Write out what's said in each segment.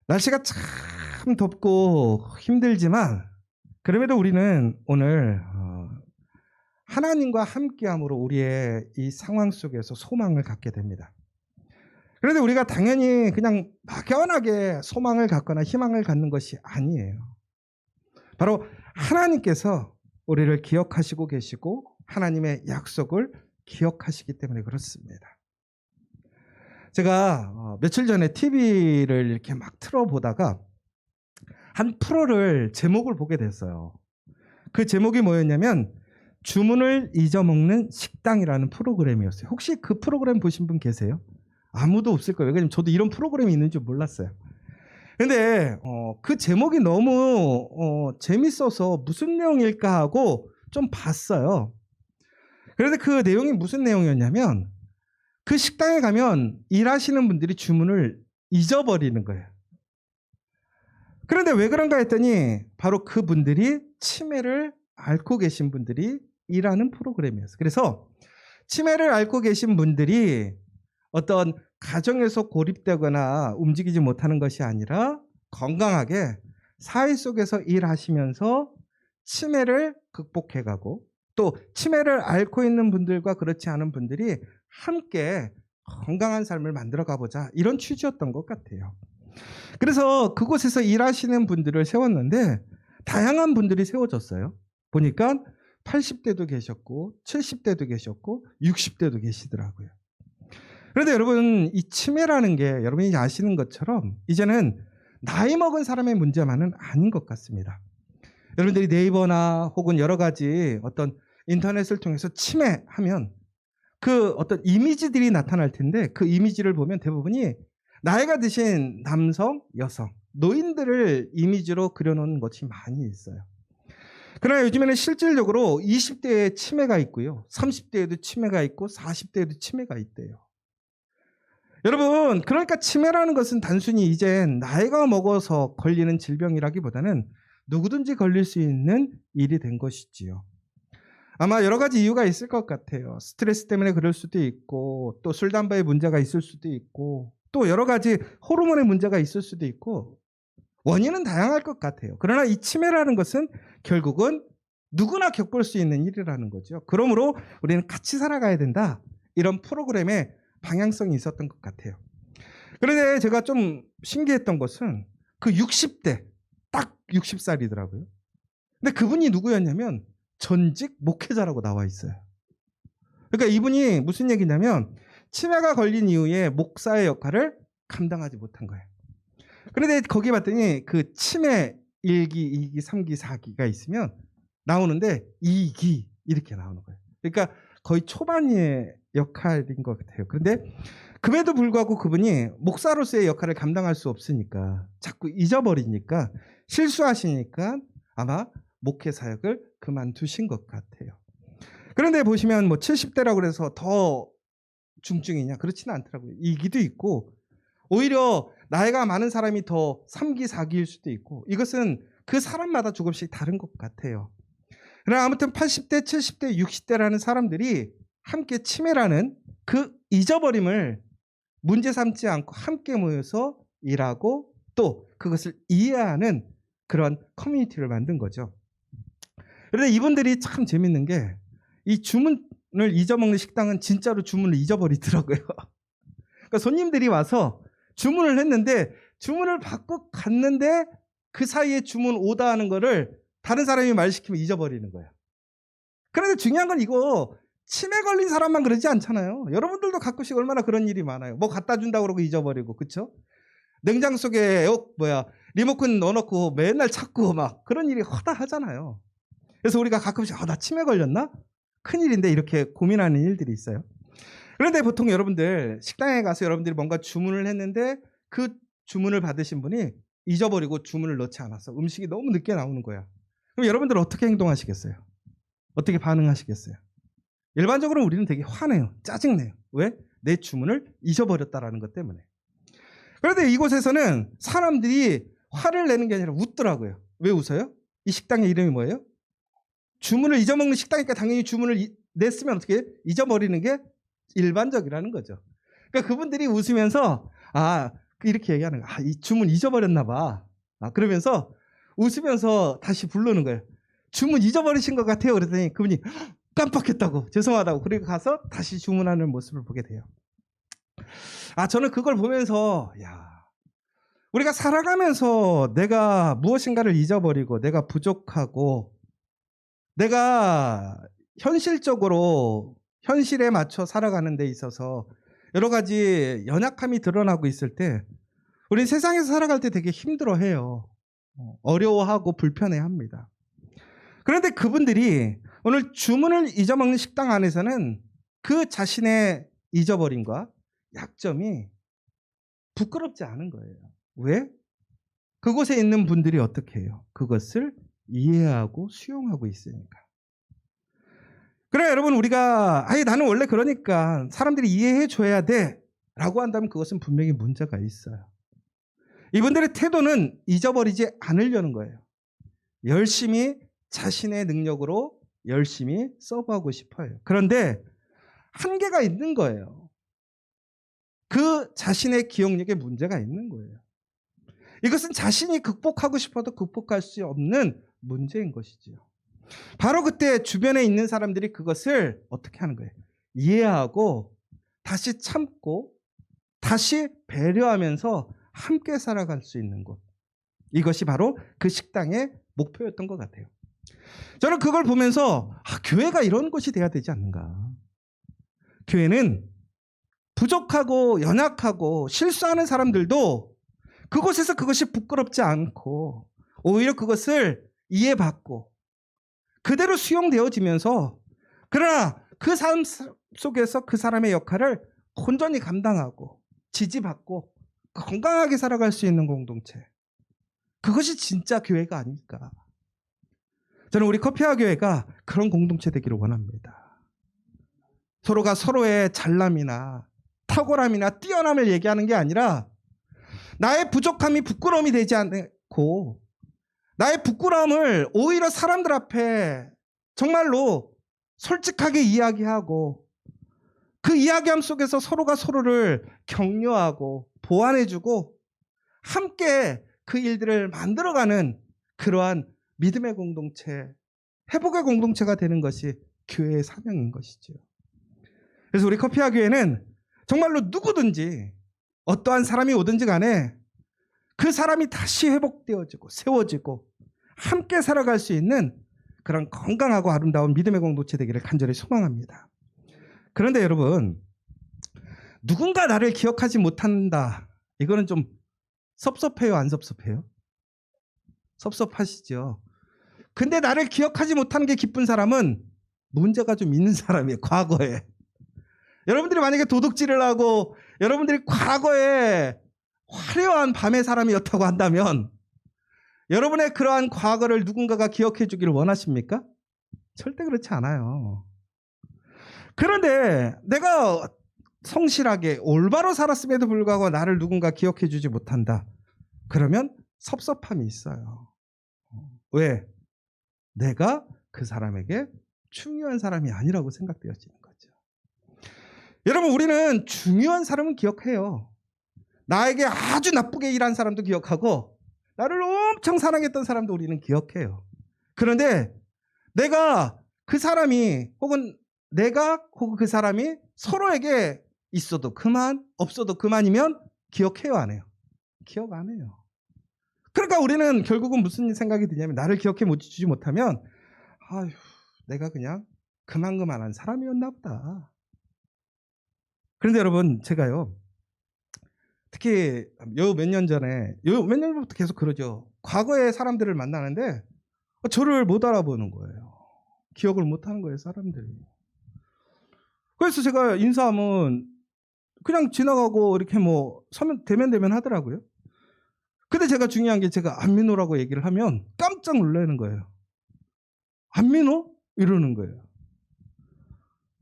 날씨가 참 덥고 힘들지만 그럼에도 우리는 오늘 하나님과 함께함으로 우리의 이 상황 속에서 소망을 갖게 됩니다. 그런데 우리가 당연히 그냥 막연하게 소망을 갖거나 희망을 갖는 것이 아니에요. 바로 하나님께서 우리를 기억하시고 계시고 하나님의 약속을 기억하시기 때문에 그렇습니다. 제가 며칠 전에 TV를 이렇게 막 틀어보다가 한 프로를 제목을 보게 됐어요. 그 제목이 뭐였냐면 주문을 잊어먹는 식당이라는 프로그램이었어요. 혹시 그 프로그램 보신 분 계세요? 아무도 없을 거예요. 왜냐면 저도 이런 프로그램이 있는 줄 몰랐어요. 근데 그 제목이 너무 재밌어서 무슨 내용일까 하고 좀 봤어요. 그런데 그 내용이 무슨 내용이었냐면 그 식당에 가면 일하시는 분들이 주문을 잊어버리는 거예요. 그런데 왜 그런가 했더니 바로 그분들이 치매를 앓고 계신 분들이 일하는 프로그램이었어요. 그래서 치매를 앓고 계신 분들이 어떤 가정에서 고립되거나 움직이지 못하는 것이 아니라 건강하게 사회 속에서 일하시면서 치매를 극복해가고 또 치매를 앓고 있는 분들과 그렇지 않은 분들이 함께 건강한 삶을 만들어 가보자, 이런 취지였던 것 같아요. 그래서 그곳에서 일하시는 분들을 세웠는데 다양한 분들이 세워졌어요. 보니까 80대도 계셨고 70대도 계셨고 60대도 계시더라고요. 그런데 여러분, 이 치매라는 게 여러분이 아시는 것처럼 이제는 나이 먹은 사람의 문제만은 아닌 것 같습니다. 여러분들이 네이버나 혹은 여러 가지 어떤 인터넷을 통해서 치매하면 그 어떤 이미지들이 나타날 텐데 그 이미지를 보면 대부분이 나이가 드신 남성, 여성, 노인들을 이미지로 그려놓은 것이 많이 있어요. 그러나 요즘에는 실질적으로 20대에 치매가 있고요. 30대에도 치매가 있고 40대에도 치매가 있대요. 여러분, 그러니까 치매라는 것은 단순히 이젠 나이가 먹어서 걸리는 질병이라기보다는 누구든지 걸릴 수 있는 일이 된 것이지요. 아마 여러 가지 이유가 있을 것 같아요. 스트레스 때문에 그럴 수도 있고 또 술, 담배의 문제가 있을 수도 있고 또 여러 가지 호르몬의 문제가 있을 수도 있고 원인은 다양할 것 같아요. 그러나 이 치매라는 것은 결국은 누구나 겪을 수 있는 일이라는 거죠. 그러므로 우리는 같이 살아가야 된다, 이런 프로그램의 방향성이 있었던 것 같아요. 그런데 제가 좀 신기했던 것은 그 60대, 딱 60살이더라고요. 근데 그분이 누구였냐면 전직 목회자라고 나와 있어요. 그러니까 이분이 무슨 얘기냐면 치매가 걸린 이후에 목사의 역할을 감당하지 못한 거예요. 그런데 거기 봤더니 그 치매 1기, 2기, 3기, 4기가 있으면 나오는데 2기 이렇게 나오는 거예요. 그러니까 거의 초반의 역할인 것 같아요. 그런데 그럼에도 불구하고 그분이 목사로서의 역할을 감당할 수 없으니까 자꾸 잊어버리니까 실수하시니까 아마 목회 사역을 그만두신 것 같아요. 그런데 보시면 뭐 70대라고 그래서 더 중증이냐? 그렇지는 않더라고요. 2기도 있고 오히려 나이가 많은 사람이 더 3기, 4기일 수도 있고 이것은 그 사람마다 조금씩 다른 것 같아요. 그러나 아무튼 80대, 70대, 60대라는 사람들이 함께 치매라는 그 잊어버림을 문제 삼지 않고 함께 모여서 일하고 또 그것을 이해하는 그런 커뮤니티를 만든 거죠. 그런데 이분들이 참 재밌는 게 이 주문을 잊어먹는 식당은 진짜로 주문을 잊어버리더라고요. 그러니까 손님들이 와서 주문을 했는데 주문을 받고 갔는데 그 사이에 주문 오다하는 거를 다른 사람이 말시키면 잊어버리는 거예요. 그런데 중요한 건 이거 치매 걸린 사람만 그러지 않잖아요. 여러분들도 가끔씩 얼마나 그런 일이 많아요. 뭐 갖다 준다고 그러고 잊어버리고, 그렇죠? 냉장 속에 리모컨 넣어놓고 맨날 찾고 막 그런 일이 허다하잖아요. 그래서 우리가 가끔씩 나 치매 걸렸나? 큰일인데 이렇게 고민하는 일들이 있어요. 그런데 보통 여러분들 식당에 가서 여러분들이 뭔가 주문을 했는데 그 주문을 받으신 분이 잊어버리고 주문을 넣지 않아서 음식이 너무 늦게 나오는 거야. 그럼 여러분들은 어떻게 행동하시겠어요? 어떻게 반응하시겠어요? 일반적으로 우리는 되게 화내요. 짜증내요. 왜? 내 주문을 잊어버렸다라는 것 때문에. 그런데 이곳에서는 사람들이 화를 내는 게 아니라 웃더라고요. 왜 웃어요? 이 식당의 이름이 뭐예요? 주문을 잊어먹는 식당이니까 당연히 주문을 냈으면 어떻게 잊어버리는 게 일반적이라는 거죠. 그러니까 그분들이 웃으면서 이렇게 얘기하는 거야. 이 주문 잊어버렸나 봐. 그러면서 웃으면서 다시 부르는 거예요. 주문 잊어버리신 것 같아요. 그랬더니 그분이 깜빡했다고, 죄송하다고. 그리고 가서 다시 주문하는 모습을 보게 돼요. 저는 그걸 보면서 우리가 살아가면서 내가 무엇인가를 잊어버리고 내가 부족하고 내가 현실적으로 현실에 맞춰 살아가는 데 있어서 여러 가지 연약함이 드러나고 있을 때 우리 세상에서 살아갈 때 되게 힘들어해요. 어려워하고 불편해합니다. 그런데 그분들이 오늘 주문을 잊어먹는 식당 안에서는 그 자신의 잊어버림과 약점이 부끄럽지 않은 거예요. 왜? 그곳에 있는 분들이 어떻게 해요? 그것을 이해하고 수용하고 있으니까. 그래, 여러분, 우리가 나는 원래 그러니까 사람들이 이해해 줘야 돼 라고 한다면 그것은 분명히 문제가 있어요. 이분들의 태도는 잊어버리지 않으려는 거예요. 열심히 자신의 능력으로 열심히 서브하고 싶어요. 그런데 한계가 있는 거예요. 그 자신의 기억력에 문제가 있는 거예요. 이것은 자신이 극복하고 싶어도 극복할 수 없는 문제인 것이지요. 바로 그때 주변에 있는 사람들이 그것을 어떻게 하는 거예요? 이해하고 다시 참고 다시 배려하면서 함께 살아갈 수 있는 곳. 이것이 바로 그 식당의 목표였던 것 같아요. 저는 그걸 보면서 교회가 이런 곳이 돼야 되지 않는가. 교회는 부족하고 연약하고 실수하는 사람들도 그곳에서 그것이 부끄럽지 않고 오히려 그것을 이해받고 그대로 수용되어지면서, 그러나 그 삶 속에서 그 사람의 역할을 온전히 감당하고 지지받고 건강하게 살아갈 수 있는 공동체, 그것이 진짜 교회가 아닐까. 저는 우리 커피와 교회가 그런 공동체 되기를 원합니다. 서로가 서로의 잘남이나 탁월함이나 뛰어남을 얘기하는 게 아니라 나의 부족함이 부끄러움이 되지 않고 나의 부끄러움을 오히려 사람들 앞에 정말로 솔직하게 이야기하고 그 이야기함 속에서 서로가 서로를 격려하고 보완해주고 함께 그 일들을 만들어가는 그러한 믿음의 공동체, 회복의 공동체가 되는 것이 교회의 사명인 것이죠. 그래서 우리 커피와 교회는 정말로 누구든지 어떠한 사람이 오든지 간에 그 사람이 다시 회복되어지고 세워지고 함께 살아갈 수 있는 그런 건강하고 아름다운 믿음의 공동체 되기를 간절히 소망합니다. 그런데 여러분, 누군가 나를 기억하지 못한다. 이거는 좀 섭섭해요, 안 섭섭해요? 섭섭하시죠? 근데 나를 기억하지 못하는 게 기쁜 사람은 문제가 좀 있는 사람이에요, 과거에. 여러분들이 만약에 도둑질을 하고 여러분들이 과거에 화려한 밤의 사람이었다고 한다면 여러분의 그러한 과거를 누군가가 기억해 주기를 원하십니까? 절대 그렇지 않아요. 그런데 내가 성실하게 올바로 살았음에도 불구하고 나를 누군가 기억해 주지 못한다. 그러면 섭섭함이 있어요. 왜? 내가 그 사람에게 중요한 사람이 아니라고 생각되어지는 거죠. 여러분, 우리는 중요한 사람은 기억해요. 나에게 아주 나쁘게 일한 사람도 기억하고 나를 엄청 사랑했던 사람도 우리는 기억해요. 그런데 내가 그 사람이 혹은 내가 혹은 그 사람이 서로에게 있어도 그만 없어도 그만이면 기억해요, 안 해요? 기억 안 해요. 그러니까 우리는 결국은 무슨 생각이 드냐면 나를 기억해 주지 못하면 아휴, 내가 그냥 그만한 사람이었나 보다. 그런데 여러분, 제가요 특히 몇 년 전부터 계속 그러죠. 과거의 사람들을 만나는데 저를 못 알아보는 거예요. 기억을 못 하는 거예요, 사람들이. 그래서 제가 인사하면 그냥 지나가고 이렇게 뭐 서면 대면 하더라고요. 근데 제가 중요한 게 제가 안민호라고 얘기를 하면 깜짝 놀라는 거예요. 안민호? 이러는 거예요.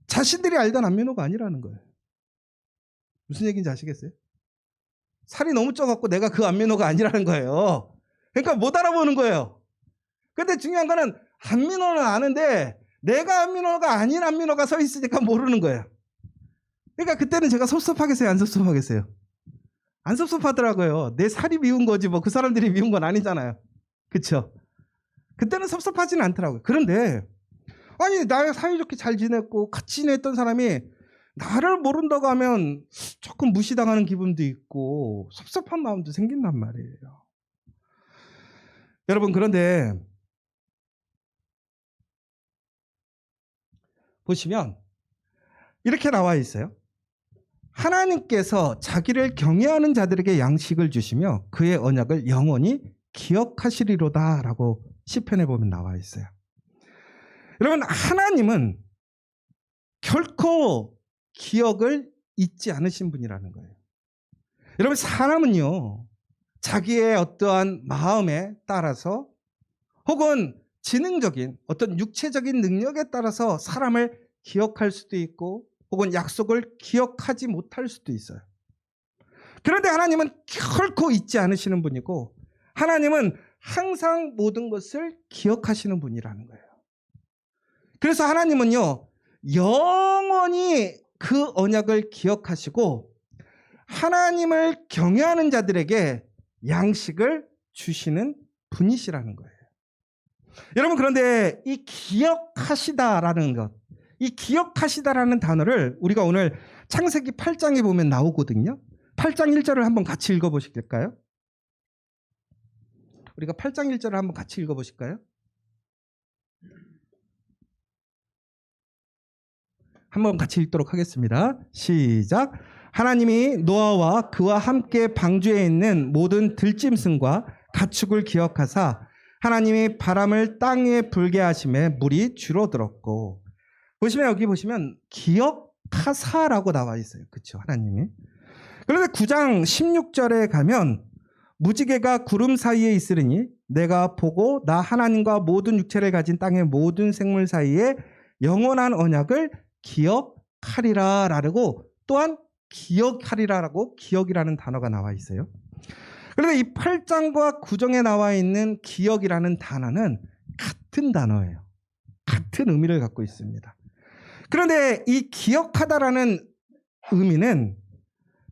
자신들이 알던 안민호가 아니라는 거예요. 무슨 얘기인지 아시겠어요? 살이 너무 쪄갖고 내가 그 안민호가 아니라는 거예요. 그러니까 못 알아보는 거예요. 근데 중요한 거는 안민호는 아는데 내가 안민호가 아닌 안민호가 서 있으니까 모르는 거예요. 그러니까 그때는 제가 섭섭하겠어요, 안 섭섭하겠어요? 안 섭섭하더라고요. 내 살이 미운 거지 뭐 그 사람들이 미운 건 아니잖아요. 그렇죠? 그때는 섭섭하지는 않더라고요. 그런데 아니 나랑 사이좋게 잘 지냈고 같이 지냈던 사람이 나를 모른다고 하면 조금 무시당하는 기분도 있고 섭섭한 마음도 생긴단 말이에요. 여러분, 그런데 보시면 이렇게 나와 있어요. 하나님께서 자기를 경외하는 자들에게 양식을 주시며 그의 언약을 영원히 기억하시리로다 라고 시편에 보면 나와 있어요. 여러분, 하나님은 결코 기억을 잊지 않으신 분이라는 거예요. 여러분, 사람은요, 자기의 어떠한 마음에 따라서 혹은 지능적인 어떤 육체적인 능력에 따라서 사람을 기억할 수도 있고 혹은 약속을 기억하지 못할 수도 있어요. 그런데 하나님은 결코 잊지 않으시는 분이고 하나님은 항상 모든 것을 기억하시는 분이라는 거예요. 그래서 하나님은요, 영원히 그 언약을 기억하시고 하나님을 경외하는 자들에게 양식을 주시는 분이시라는 거예요. 여러분, 그런데 이 기억하시다라는 것, 이 기억하시다라는 단어를 우리가 오늘 창세기 8장에 보면 나오거든요. 8장 1절을 한번 같이 읽어보실까요? 우리가 8장 1절을 한번 같이 읽어보실까요? 한번 같이 읽도록 하겠습니다. 시작. 하나님이 노아와 그와 함께 방주에 있는 모든 들짐승과 가축을 기억하사 하나님이 바람을 땅에 불게 하심에 물이 줄어들었고. 보시면 여기 보시면 기억하사라고 나와 있어요. 그렇죠? 하나님이. 그런데 9장 16절에 가면 무지개가 구름 사이에 있으리니 내가 보고 나 하나님과 모든 육체를 가진 땅의 모든 생물 사이에 영원한 언약을 기억하리라 라고 또한 기억하리라라고 기억이라는 단어가 나와 있어요. 그런데 이 8장과 9장에 나와 있는 기억이라는 단어는 같은 단어예요. 같은 의미를 갖고 있습니다. 그런데 이 기억하다라는 의미는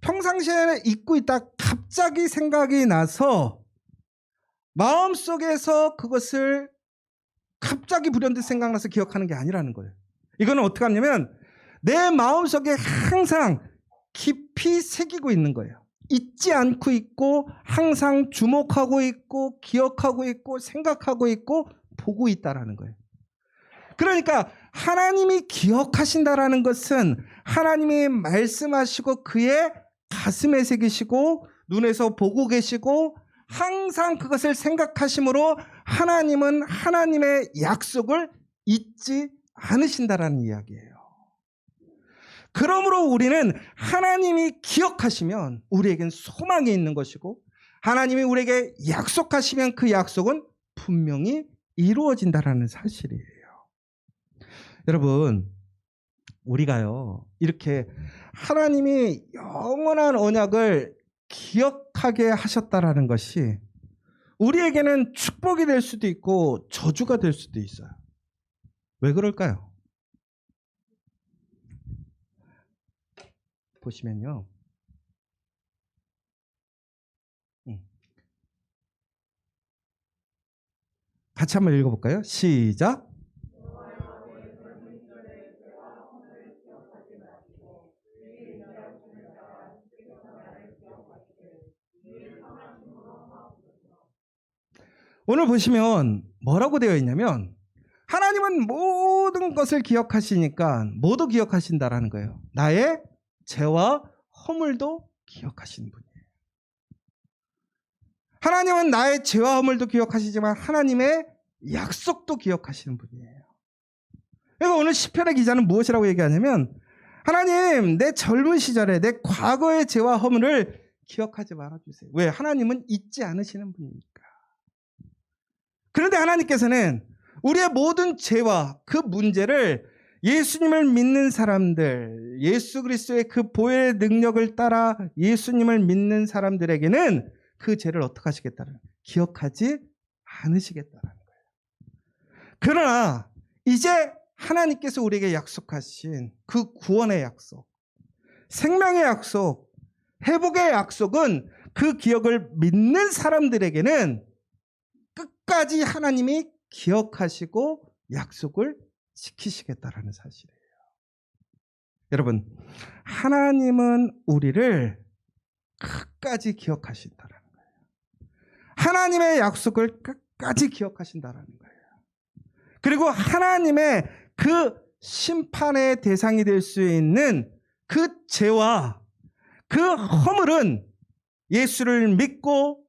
평상시에 잊고 있다 갑자기 생각이 나서 마음속에서 그것을 갑자기 불현듯 생각나서 기억하는 게 아니라는 거예요. 이거는 어떻게 하냐면 내 마음속에 항상 깊이 새기고 있는 거예요. 잊지 않고 있고 항상 주목하고 있고 기억하고 있고 생각하고 있고 보고 있다라는 거예요. 그러니까 하나님이 기억하신다라는 것은 하나님이 말씀하시고 그의 가슴에 새기시고 눈에서 보고 계시고 항상 그것을 생각하심으로 하나님은 하나님의 약속을 잊지 않으신다라는 이야기예요. 그러므로 우리는 하나님이 기억하시면 우리에겐 소망이 있는 것이고 하나님이 우리에게 약속하시면 그 약속은 분명히 이루어진다라는 사실이에요. 여러분, 우리가요 이렇게 하나님이 영원한 언약을 기억하게 하셨다라는 것이 우리에게는 축복이 될 수도 있고 저주가 될 수도 있어요. 왜 그럴까요? 보시면요. 같이 한번 읽어볼까요? 시작. 오늘 보시면 뭐라고 되어 있냐면 하나님은 모든 것을 기억하시니까 모두 기억하신다라는 거예요. 나의 죄와 허물도 기억하시는 분이에요. 하나님은 나의 죄와 허물도 기억하시지만 하나님의 약속도 기억하시는 분이에요. 그러니까 오늘 시편의 기자는 무엇이라고 얘기하냐면 하나님, 내 젊은 시절에 내 과거의 죄와 허물을 기억하지 말아주세요. 왜? 하나님은 잊지 않으시는 분이니까. 그런데 하나님께서는 우리의 모든 죄와 그 문제를 예수님을 믿는 사람들, 예수 그리스도의 그 보혈의 능력을 따라 예수님을 믿는 사람들에게는 그 죄를 어떻게 하시겠다는 거예요? 기억하지 않으시겠다는 거예요. 그러나 이제 하나님께서 우리에게 약속하신 그 구원의 약속, 생명의 약속, 회복의 약속은 그 기억을 믿는 사람들에게는 끝까지 하나님이 기억하시고 약속을 지키시겠다라는 사실이에요. 여러분, 하나님은 우리를 끝까지 기억하신다라는 거예요. 하나님의 약속을 끝까지 기억하신다라는 거예요. 그리고 하나님의 그 심판의 대상이 될 수 있는 그 죄와 그 허물은 예수를 믿고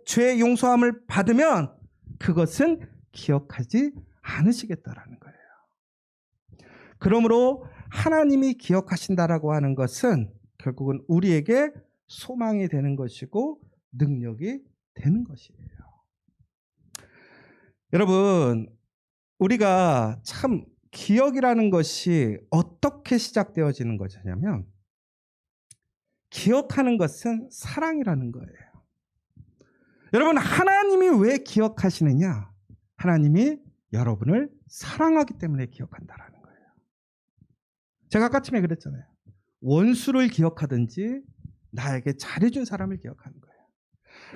죄의 용서함을 받으면 그것은 기억하지 않으시겠다라는 거예요. 그러므로 하나님이 기억하신다라고 하는 것은 결국은 우리에게 소망이 되는 것이고 능력이 되는 것이에요. 여러분, 우리가 참 기억이라는 것이 어떻게 시작되어지는 것이냐면 기억하는 것은 사랑이라는 거예요. 여러분, 하나님이 왜 기억하시느냐? 하나님이 여러분을 사랑하기 때문에 기억한다라는 거예요. 제가 아까 처음에 그랬잖아요. 원수를 기억하든지 나에게 잘해준 사람을 기억하는 거예요.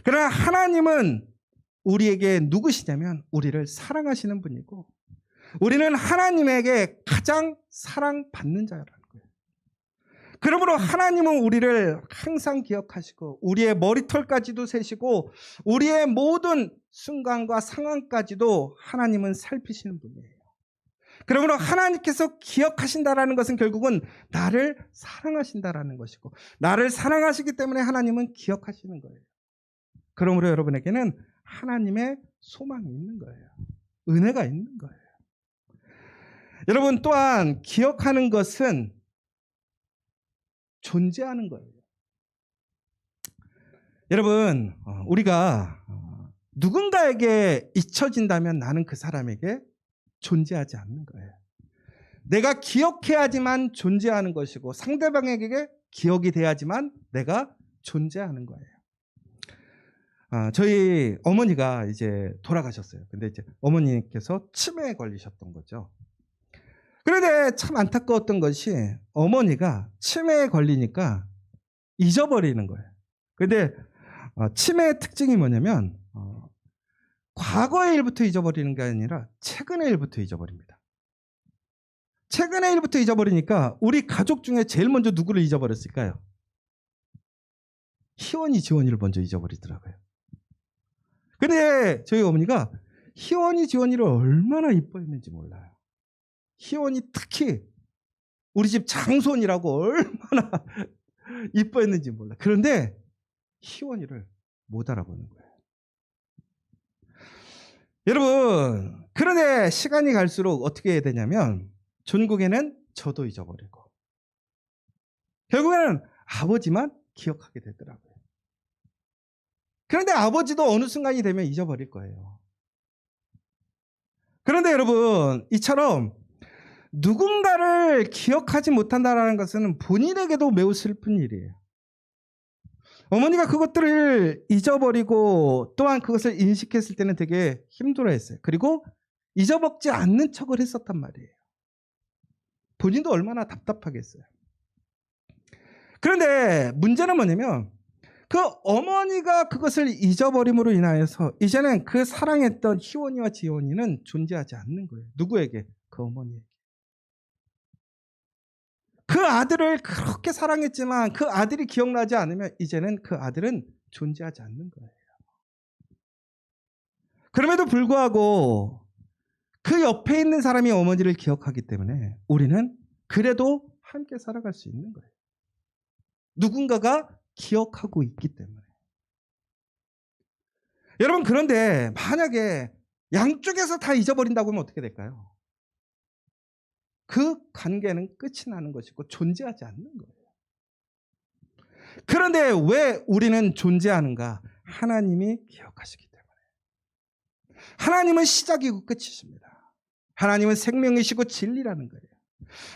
그러나 하나님은 우리에게 누구시냐면 우리를 사랑하시는 분이고 우리는 하나님에게 가장 사랑받는 자라는 거예요. 그러므로 하나님은 우리를 항상 기억하시고 우리의 머리털까지도 세시고 우리의 모든 순간과 상황까지도 하나님은 살피시는 분이에요. 그러므로 하나님께서 기억하신다라는 것은 결국은 나를 사랑하신다라는 것이고 나를 사랑하시기 때문에 하나님은 기억하시는 거예요. 그러므로 여러분에게는 하나님의 소망이 있는 거예요. 은혜가 있는 거예요. 여러분 또한 기억하는 것은 존재하는 거예요. 여러분 우리가 누군가에게 잊혀진다면 나는 그 사람에게 존재하지 않는 거예요. 내가 기억해야지만 존재하는 것이고 상대방에게 기억이 돼야지만 내가 존재하는 거예요. 저희 어머니가 이제 돌아가셨어요. 근데 이제 어머니께서 치매에 걸리셨던 거죠. 그런데 참 안타까웠던 것이 어머니가 치매에 걸리니까 잊어버리는 거예요. 그런데 치매의 특징이 뭐냐면 과거의 일부터 잊어버리는 게 아니라 최근의 일부터 잊어버립니다. 최근의 일부터 잊어버리니까 우리 가족 중에 제일 먼저 누구를 잊어버렸을까요? 희원이 지원이를 먼저 잊어버리더라고요. 근데 저희 어머니가 희원이 지원이를 얼마나 이뻐했는지 몰라요. 희원이 특히 우리 집 장손이라고 얼마나 이뻐했는지 몰라요. 그런데 희원이를 못 알아보는 거예요. 여러분, 그런데 시간이 갈수록 어떻게 해야 되냐면 전국에는 저도 잊어버리고 결국에는 아버지만 기억하게 되더라고요. 그런데 아버지도 어느 순간이 되면 잊어버릴 거예요. 그런데 여러분, 이처럼 누군가를 기억하지 못한다는 것은 본인에게도 매우 슬픈 일이에요. 어머니가 그것들을 잊어버리고 또한 그것을 인식했을 때는 되게 힘들어했어요. 그리고 잊어먹지 않는 척을 했었단 말이에요. 본인도 얼마나 답답하겠어요. 그런데 문제는 뭐냐면 그 어머니가 그것을 잊어버림으로 인하여서 이제는 그 사랑했던 희원이와 지원이는 존재하지 않는 거예요. 누구에게? 그 어머니에게. 그 아들을 그렇게 사랑했지만 그 아들이 기억나지 않으면 이제는 그 아들은 존재하지 않는 거예요. 그럼에도 불구하고 그 옆에 있는 사람이 어머니를 기억하기 때문에 우리는 그래도 함께 살아갈 수 있는 거예요. 누군가가 기억하고 있기 때문에. 여러분, 그런데 만약에 양쪽에서 다 잊어버린다고 하면 어떻게 될까요? 그 관계는 끝이 나는 것이고 존재하지 않는 거예요. 그런데 왜 우리는 존재하는가? 하나님이 기억하시기 때문에. 하나님은 시작이고 끝이십니다. 하나님은 생명이시고 진리라는 거예요.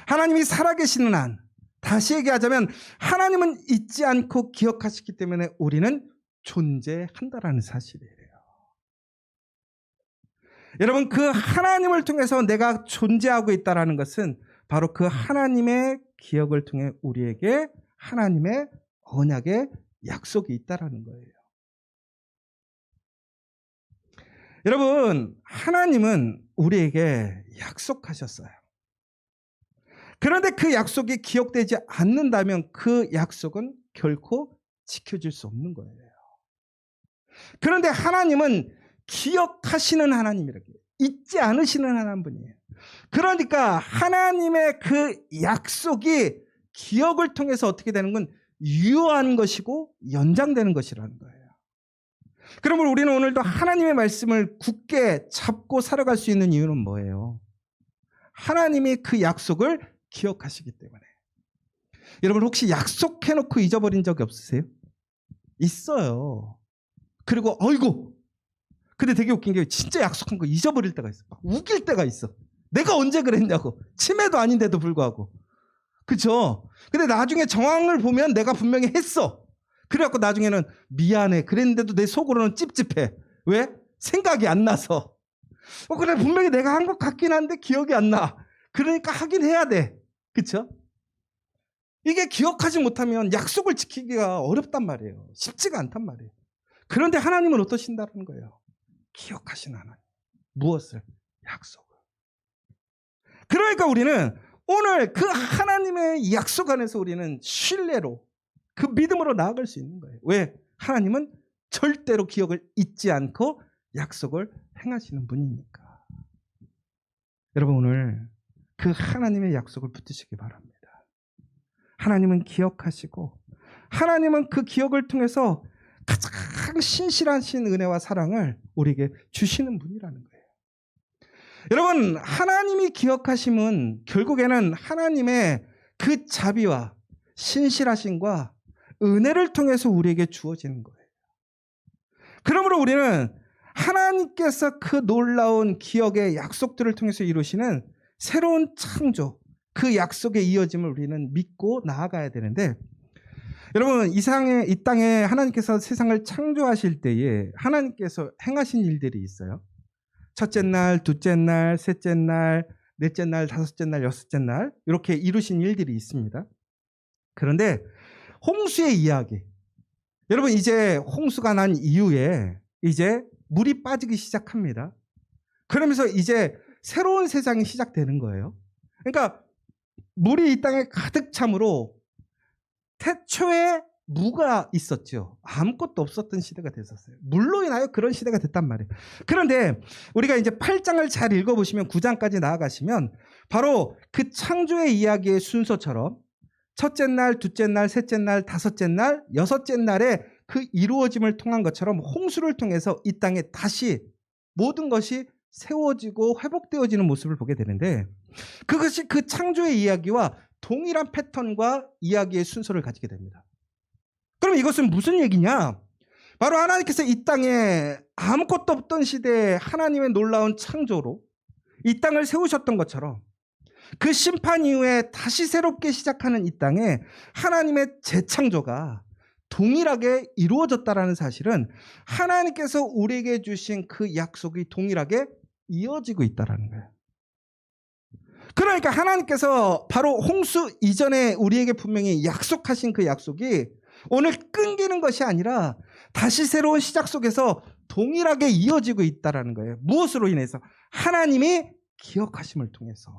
하나님이 살아계시는 한, 다시 얘기하자면 하나님은 잊지 않고 기억하시기 때문에 우리는 존재한다라는 사실이에요. 여러분, 그 하나님을 통해서 내가 존재하고 있다는 것은 바로 그 하나님의 기억을 통해 우리에게 하나님의 언약의 약속이 있다라는 거예요. 여러분, 하나님은 우리에게 약속하셨어요. 그런데 그 약속이 기억되지 않는다면 그 약속은 결코 지켜질 수 없는 거예요. 그런데 하나님은 기억하시는 하나님이라고 해요. 잊지 않으시는 하나님이에요. 그러니까 하나님의 그 약속이 기억을 통해서 어떻게 되는 건 유효한 것이고 연장되는 것이라는 거예요. 그러면 우리는 오늘도 하나님의 말씀을 굳게 잡고 살아갈 수 있는 이유는 뭐예요? 하나님이 그 약속을 기억하시기 때문에. 여러분 혹시 약속해놓고 잊어버린 적이 없으세요? 있어요. 그리고 어이구, 근데 되게 웃긴 게 진짜 약속한 거 잊어버릴 때가 있어. 막 우길 때가 있어. 내가 언제 그랬냐고. 치매도 아닌데도 불구하고. 그렇죠? 근데 나중에 정황을 보면 내가 분명히 했어. 그래갖고 나중에는 미안해. 그랬는데도 내 속으로는 찝찝해. 왜? 생각이 안 나서. 그래 분명히 내가 한 것 같긴 한데 기억이 안 나. 그러니까 하긴 해야 돼. 그렇죠? 이게 기억하지 못하면 약속을 지키기가 어렵단 말이에요. 쉽지가 않단 말이에요. 그런데 하나님은 어떠신다는 거예요? 기억하신 하나님. 무엇을? 약속을. 그러니까 우리는 오늘 그 하나님의 약속 안에서 우리는 신뢰로 그 믿음으로 나아갈 수 있는 거예요. 왜? 하나님은 절대로 기억을 잊지 않고 약속을 행하시는 분이니까. 여러분 오늘 그 하나님의 약속을 붙드시기 바랍니다. 하나님은 기억하시고 하나님은 그 기억을 통해서 가장 신실하신 은혜와 사랑을 우리에게 주시는 분이라는 거예요. 여러분 하나님이 기억하심은 결국에는 하나님의 그 자비와 신실하심과 은혜를 통해서 우리에게 주어지는 거예요. 그러므로 우리는 하나님께서 그 놀라운 기억의 약속들을 통해서 이루시는 새로운 창조, 그 약속의 이어짐을 우리는 믿고 나아가야 되는데, 여러분 이 땅에 하나님께서 세상을 창조하실 때에 하나님께서 행하신 일들이 있어요. 첫째 날, 둘째 날, 셋째 날, 넷째 날, 다섯째 날, 여섯째 날 이렇게 이루신 일들이 있습니다. 그런데 홍수의 이야기, 여러분 이제 홍수가 난 이후에 이제 물이 빠지기 시작합니다. 그러면서 이제 새로운 세상이 시작되는 거예요. 그러니까 물이 이 땅에 가득 참으로 태초에 무가 있었죠. 아무것도 없었던 시대가 됐었어요. 물로 인하여 그런 시대가 됐단 말이에요. 그런데 우리가 이제 8장을 잘 읽어보시면 9장까지 나아가시면 바로 그 창조의 이야기의 순서처럼 첫째 날, 둘째 날, 셋째 날, 다섯째 날, 여섯째 날에 그 이루어짐을 통한 것처럼 홍수를 통해서 이 땅에 다시 모든 것이 세워지고 회복되어지는 모습을 보게 되는데, 그것이 그 창조의 이야기와 동일한 패턴과 이야기의 순서를 가지게 됩니다. 그럼 이것은 무슨 얘기냐? 바로 하나님께서 이 땅에 아무것도 없던 시대에 하나님의 놀라운 창조로 이 땅을 세우셨던 것처럼 그 심판 이후에 다시 새롭게 시작하는 이 땅에 하나님의 재창조가 동일하게 이루어졌다는 사실은 하나님께서 우리에게 주신 그 약속이 동일하게 이어지고 있다는 거예요. 그러니까 하나님께서 바로 홍수 이전에 우리에게 분명히 약속하신 그 약속이 오늘 끊기는 것이 아니라 다시 새로운 시작 속에서 동일하게 이어지고 있다는 거예요. 무엇으로 인해서? 하나님이 기억하심을 통해서.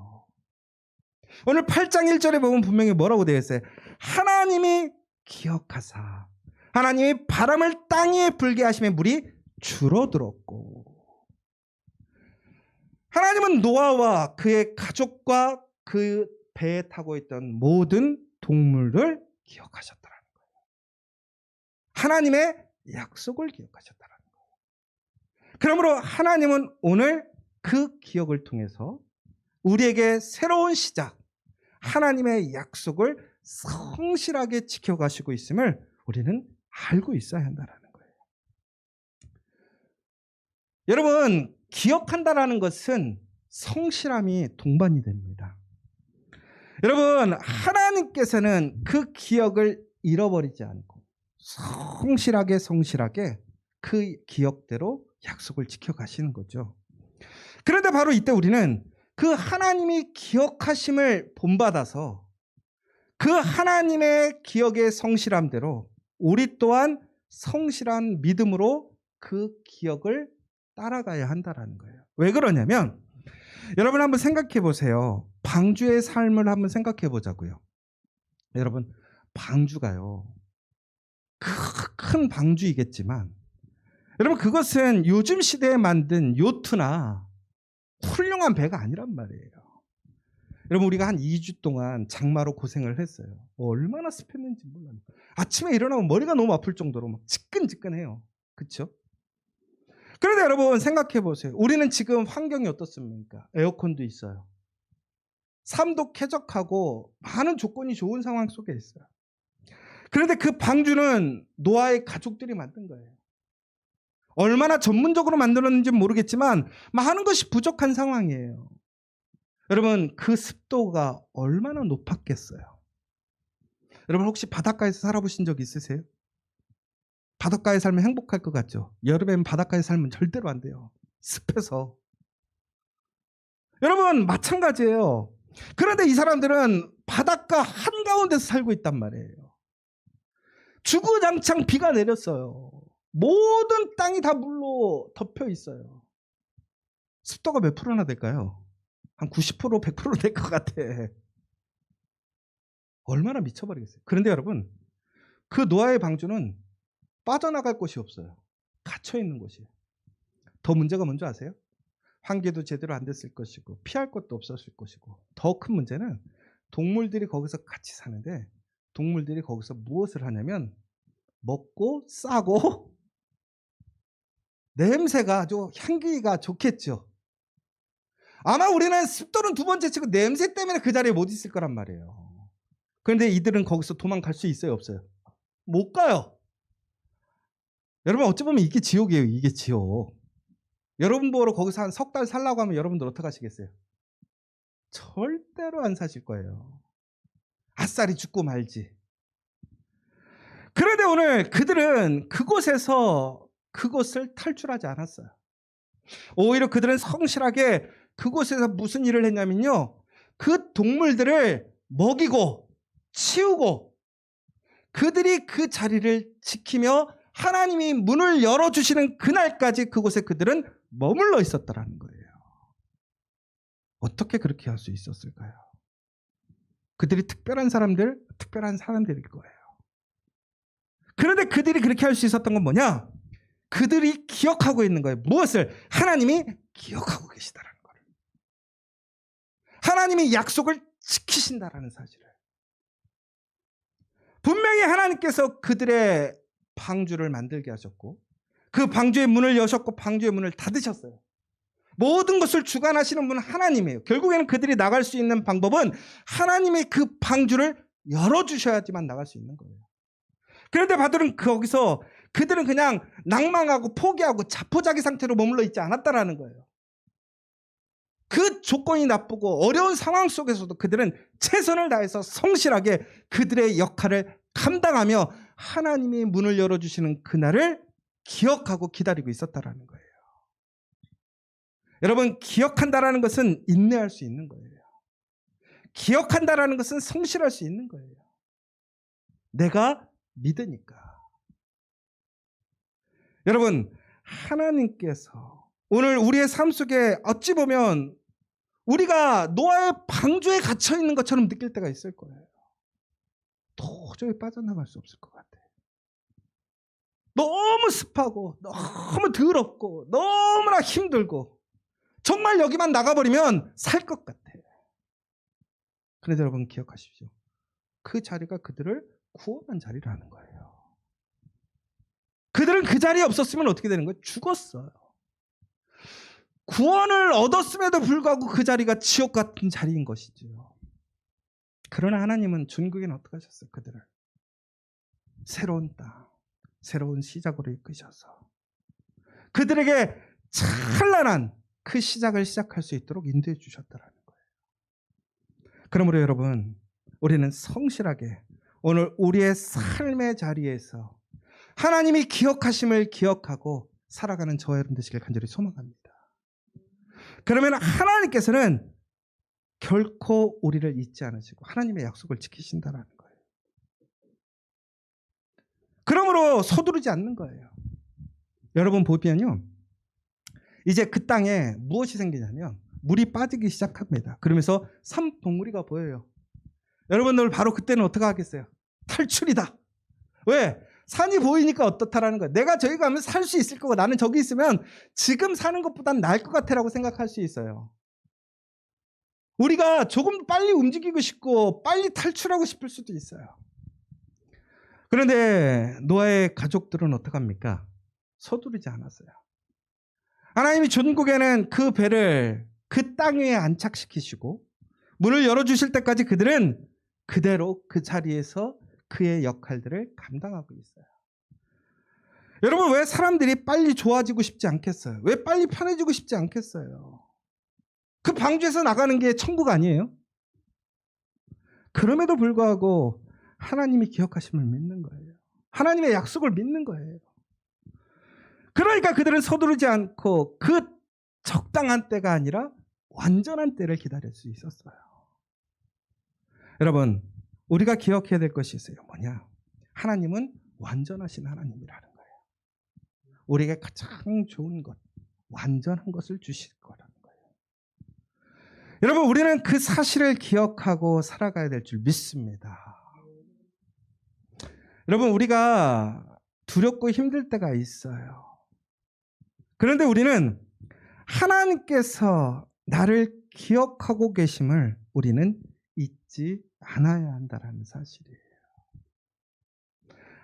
오늘 8장 1절에 보면 분명히 뭐라고 되어 있어요? 하나님이 기억하사 하나님이 바람을 땅 위에 불게 하심에 물이 줄어들었고, 하나님은 노아와 그의 가족과 그 배에 타고 있던 모든 동물을 기억하셨다는 거예요. 하나님의 약속을 기억하셨다는 거예요. 그러므로 하나님은 오늘 그 기억을 통해서 우리에게 새로운 시작, 하나님의 약속을 성실하게 지켜가시고 있음을 우리는 알고 있어야 한다는 거예요. 여러분, 기억한다라는 것은 성실함이 동반이 됩니다. 여러분, 하나님께서는 그 기억을 잃어버리지 않고 성실하게 그 기억대로 약속을 지켜가시는 거죠. 그런데 바로 이때 우리는 그 하나님이 기억하심을 본받아서 그 하나님의 기억의 성실함대로 우리 또한 성실한 믿음으로 그 기억을 따라가야 한다라는 거예요. 왜 그러냐면 여러분 한번 생각해 보세요. 방주의 삶을 한번 생각해 보자고요. 여러분 방주가요. 큰 방주이겠지만 여러분 그것은 요즘 시대에 만든 요트나 훌륭한 배가 아니란 말이에요. 여러분 우리가 한 2주 동안 장마로 고생을 했어요. 얼마나 습했는지 몰라요. 아침에 일어나면 머리가 너무 아플 정도로 막 지끈지끈해요. 그렇죠? 그런데 여러분 생각해 보세요. 우리는 지금 환경이 어떻습니까? 에어컨도 있어요. 삶도 쾌적하고 많은 조건이 좋은 상황 속에 있어요. 그런데 그 방주는 노아의 가족들이 만든 거예요. 얼마나 전문적으로 만들었는지는 모르겠지만 많은 것이 부족한 상황이에요. 여러분 그 습도가 얼마나 높았겠어요. 여러분 혹시 바닷가에서 살아보신 적 있으세요? 바닷가에 살면 행복할 것 같죠? 여름엔 바닷가에 살면 절대로 안 돼요. 습해서. 여러분 마찬가지예요. 그런데 이 사람들은 바닷가 한가운데서 살고 있단 말이에요. 주구장창 비가 내렸어요. 모든 땅이 다 물로 덮여 있어요. 습도가 몇 프로나 될까요? 한 90%, 100% 될 것 같아. 얼마나 미쳐버리겠어요. 그런데 여러분 그 노아의 방주는 빠져나갈 곳이 없어요. 갇혀있는 곳이에요. 더 문제가 뭔지 아세요? 환기도 제대로 안 됐을 것이고 피할 것도 없었을 것이고 더 큰 문제는 동물들이 거기서 같이 사는데 동물들이 거기서 무엇을 하냐면 먹고 싸고 냄새가 아주 향기가 좋겠죠. 아마 우리는 습도는 두 번째 치고 냄새 때문에 그 자리에 못 있을 거란 말이에요. 그런데 이들은 거기서 도망갈 수 있어요, 없어요? 못 가요. 여러분 어찌 보면 이게 지옥이에요. 이게 지옥. 여러분 보러 거기서 한 석 달 살라고 하면 여러분들 어떡하시겠어요? 절대로 안 사실 거예요. 아싸리 죽고 말지. 그런데 오늘 그들은 그곳에서 그것을 탈출하지 않았어요. 오히려 그들은 성실하게 그곳에서 무슨 일을 했냐면요. 그 동물들을 먹이고 치우고 그들이 그 자리를 지키며 하나님이 문을 열어주시는 그날까지 그곳에 그들은 머물러 있었다라는 거예요. 어떻게 그렇게 할 수 있었을까요? 그들이 특별한 사람들일 거예요. 그런데 그들이 그렇게 할 수 있었던 건 뭐냐? 그들이 기억하고 있는 거예요. 무엇을? 하나님이 기억하고 계시다라는 거예요. 하나님이 약속을 지키신다라는 사실을. 분명히 하나님께서 그들의 방주를 만들게 하셨고 그 방주의 문을 여셨고 방주의 문을 닫으셨어요. 모든 것을 주관하시는 분은 하나님이에요. 결국에는 그들이 나갈 수 있는 방법은 하나님의 그 방주를 열어주셔야지만 나갈 수 있는 거예요. 그런데 바들은 거기서 그들은 그냥 낭망하고 포기하고 자포자기 상태로 머물러 있지 않았다라는 거예요. 그 조건이 나쁘고 어려운 상황 속에서도 그들은 최선을 다해서 성실하게 그들의 역할을 감당하며 하나님이 문을 열어주시는 그날을 기억하고 기다리고 있었다라는 거예요. 여러분 기억한다라는 것은 인내할 수 있는 거예요. 기억한다라는 것은 성실할 수 있는 거예요. 내가 믿으니까. 여러분 하나님께서 오늘 우리의 삶 속에 어찌 보면 우리가 노아의 방주에 갇혀 있는 것처럼 느낄 때가 있을 거예요. 도저히 빠져나갈 수 없을 것 같아. 너무 습하고 너무 더럽고 너무나 힘들고 정말 여기만 나가버리면 살 것 같아. 그런데 여러분 기억하십시오. 그 자리가 그들을 구원한 자리라는 거예요. 그들은 그 자리에 없었으면 어떻게 되는 거예요? 죽었어요. 구원을 얻었음에도 불구하고 그 자리가 지옥 같은 자리인 것이죠. 그러나 하나님은 중국에는 어떻게 하셨어요? 그들을 새로운 땅, 새로운 시작으로 이끄셔서 그들에게 찬란한 그 시작을 시작할 수 있도록 인도해 주셨다라는 거예요. 그러므로 여러분 우리는 성실하게 오늘 우리의 삶의 자리에서 하나님이 기억하심을 기억하고 살아가는 저와 여러분 되시길 간절히 소망합니다. 그러면 하나님께서는 결코 우리를 잊지 않으시고 하나님의 약속을 지키신다라는 거예요. 그러므로 서두르지 않는 거예요. 여러분 보면요, 이제 그 땅에 무엇이 생기냐면 물이 빠지기 시작합니다. 그러면서 산봉우리가 보여요. 여러분들 바로 그때는 어떻게 하겠어요? 탈출이다. 왜? 산이 보이니까 어떻다라는 거예요. 내가 저기 가면 살 수 있을 거고 나는 저기 있으면 지금 사는 것보단 나을 것 같아라고 생각할 수 있어요. 우리가 조금 빨리 움직이고 싶고 빨리 탈출하고 싶을 수도 있어요. 그런데 노아의 가족들은 어떡합니까? 서두르지 않았어요. 하나님이 전국에는 그 배를 그 땅 위에 안착시키시고 문을 열어주실 때까지 그들은 그대로 그 자리에서 그의 역할들을 감당하고 있어요. 여러분, 왜 사람들이 빨리 좋아지고 싶지 않겠어요? 왜 빨리 편해지고 싶지 않겠어요? 그 방주에서 나가는 게 천국 아니에요? 그럼에도 불구하고 하나님이 기억하심을 믿는 거예요. 하나님의 약속을 믿는 거예요. 그러니까 그들은 서두르지 않고 그 적당한 때가 아니라 완전한 때를 기다릴 수 있었어요. 여러분, 우리가 기억해야 될 것이 있어요. 뭐냐? 하나님은 완전하신 하나님이라는 거예요. 우리에게 가장 좋은 것, 완전한 것을 주실 거라는 거예요. 여러분, 우리는 그 사실을 기억하고 살아가야 될 줄 믿습니다. 여러분, 우리가 두렵고 힘들 때가 있어요. 그런데 우리는 하나님께서 나를 기억하고 계심을 우리는 잊지 않아야 한다는 사실이에요.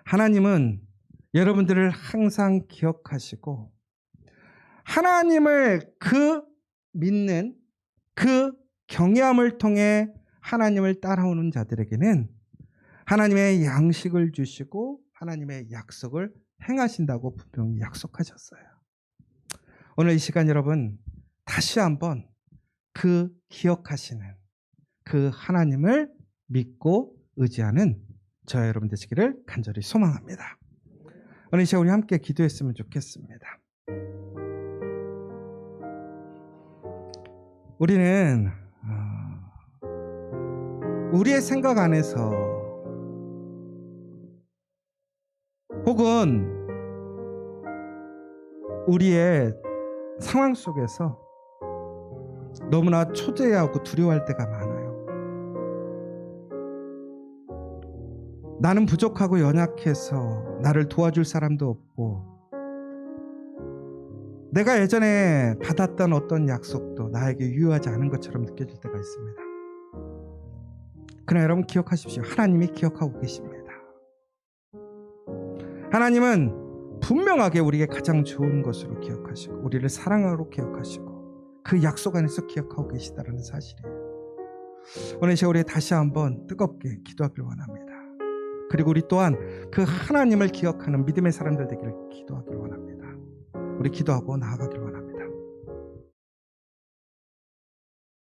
하나님은 여러분들을 항상 기억하시고 하나님을 그 믿는 그 경외함을 통해 하나님을 따라오는 자들에게는 하나님의 양식을 주시고 하나님의 약속을 행하신다고 분명히 약속하셨어요. 오늘 이 시간 여러분 다시 한번 그 기억하시는 그 하나님을 믿고 의지하는 저와 여러분 되시기를 간절히 소망합니다. 오늘 이 시간 우리 함께 기도했으면 좋겠습니다. 우리는 우리의 생각 안에서 혹은 우리의 상황 속에서 너무나 초조해하고 두려워할 때가 많아요. 나는 부족하고 연약해서 나를 도와줄 사람도 없고 내가 예전에 받았던 어떤 약속도 나에게 유효하지 않은 것처럼 느껴질 때가 있습니다. 그러나 여러분 기억하십시오. 하나님이 기억하고 계십니다. 하나님은 분명하게 우리에게 가장 좋은 것으로 기억하시고 우리를 사랑하러 기억하시고 그 약속 안에서 기억하고 계시다는 사실이에요. 오늘 시간 우리 다시 한번 뜨겁게 기도하길 원합니다. 그리고 우리 또한 그 하나님을 기억하는 믿음의 사람들 되기를 기도하길 원합니다. 우리 기도하고 나아가길